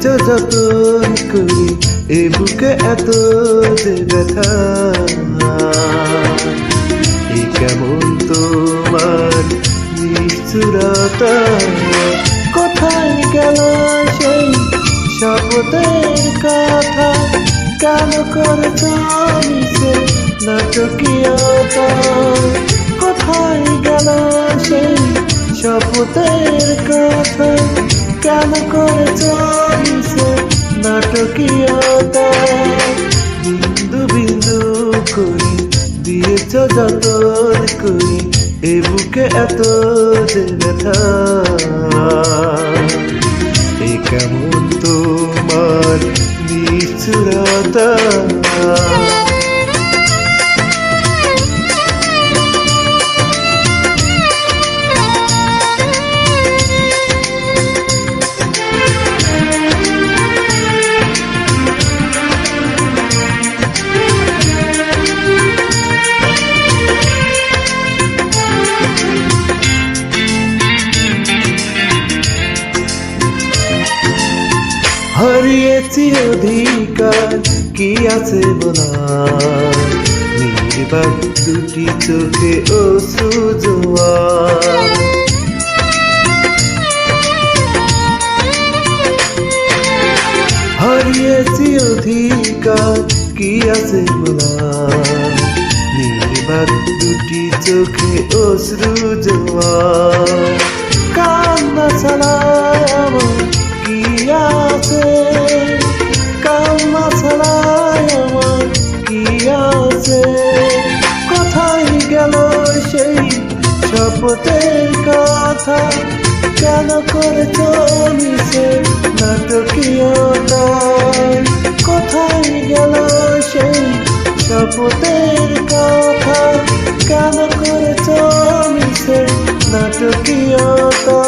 দিয়েছ যতন করে এ বুকে এত যে ব্যথা এ কেমন তোমার নিষ্ঠুরতা কোথায় গেল সেই শপথের কথা কেন করেছ মিছে নাটকীয়তা কোথায় গেল সেই শপথের কথা কেন করেছ মিছে নাটকীয়তা বিন্দু বিন্দু করে দিয়েছ যতন করে এ বুকে এত যে ব্যথা এ কেমন তোমার নিষ্ঠুরতা হারিয়েছি অধিকার কি আছে বলা নির্বাক দুটি চোখে অশ্রু জোয়ার হারিয়েছি অধিকার কি আছে বলা নির্বাক দুটি চোখে অশ্রু জোয়ার কান্না ছাড়া আমার কি আছে কান্না ছাড়া আমার কি আছে কোথায় গেল সেই শপথের কথা কেন করেছ মিছে নাটকীয়তা কোথায় গেল সেই শপথের কথা কেন করেছ মিছে নাটকীয়তা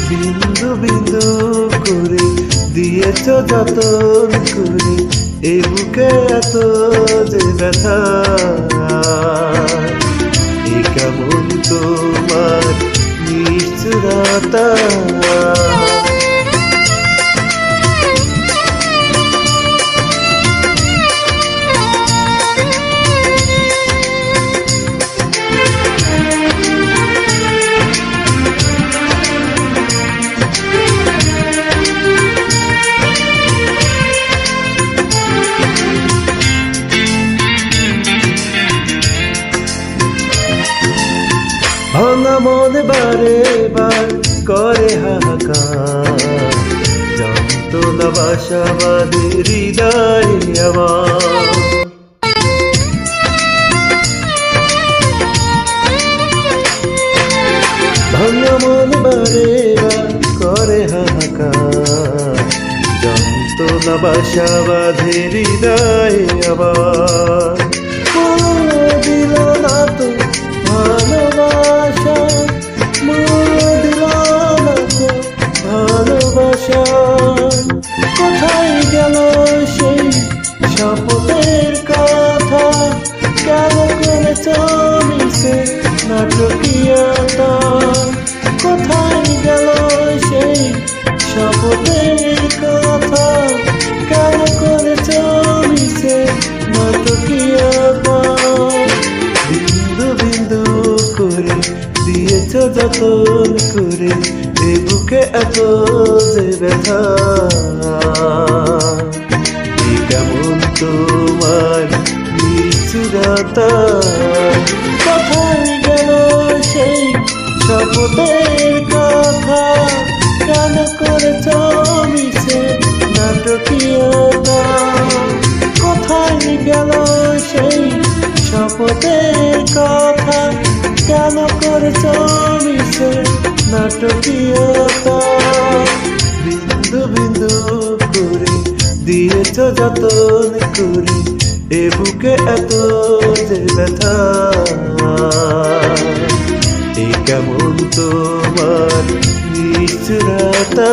বিন্দু বিন্দু করে দিয়েছ যতন করে এ বুকে এত যে ব্যথা এ কেমন তোমার নিষ্ঠুরতা ভাঙা মন বারে বার করে হাহাকার যন্ত্রণা বাসা বাঁধে হৃদয় আমার ভাঙা মন বারে বার করে হাহাকার যন্ত্রণা বাসা বাঁধে হৃদয় আমার দিল না তো ভালোবাসা দিল না তো ভালোবাসা কোথায় গেল সেই শপথের কথা কেন করেছ মিছে নাটকীয়তা কোথায় গেল সেই শপথের কথা কেন করেছ মিছে নাটকীয়তা বিন্দু বিন্দু করে দিয়েছ যতন করে এ বুকে এত যে ব্যথা এ কেমন তোমার নিষ্ঠুরতা কোথায় গেল সেই শপথের কথা কেন করেছ মিছে নাটকীয়তা কোথায় গেল সেই শপথের কথা কেন করেছ মিছে নাটকীয়তা বিন্দু বিন্দু করে দিয়েছ যতন করে এ বুকে এত যে ব্যথা এ কেমন তোমার নিষ্ঠুরতা